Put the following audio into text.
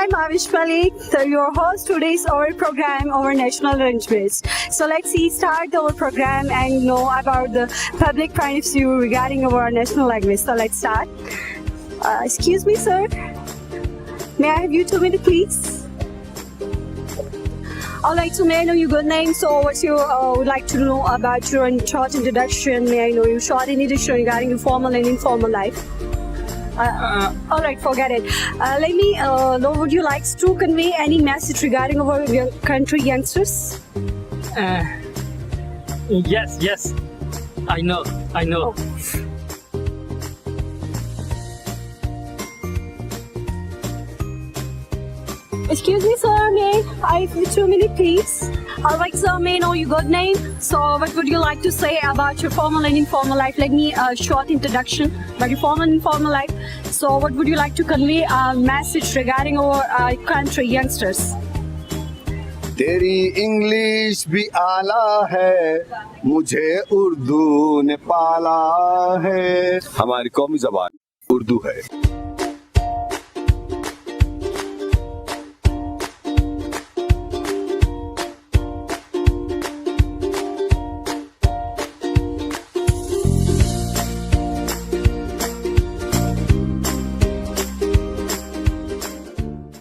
I'm Avish Malik, your host today's our program, our national language. So let's start our program and know about the public point of view regarding our national language. So let's start. Excuse me, sir. May I have you 2 minutes, please? Alright, so may I know your good name? So what you would like to know about your short introduction? May I know your short introduction regarding your formal and informal life? Alright, forget it. Let me know, would you like to convey any message regarding our country youngsters? Yes. I know. Oh. Excuse me, sir, may I have you 2 minutes, please? Alright, sir, may I know your good name? So what would you like to say about your formal and informal life? Let me a short introduction about your formal and informal life. So what would you like to convey a message regarding our country youngsters? तेरी English भी आला है, मुझे उर्दू ने पाला है। हमारी कौमी ज़बान उर्दू है।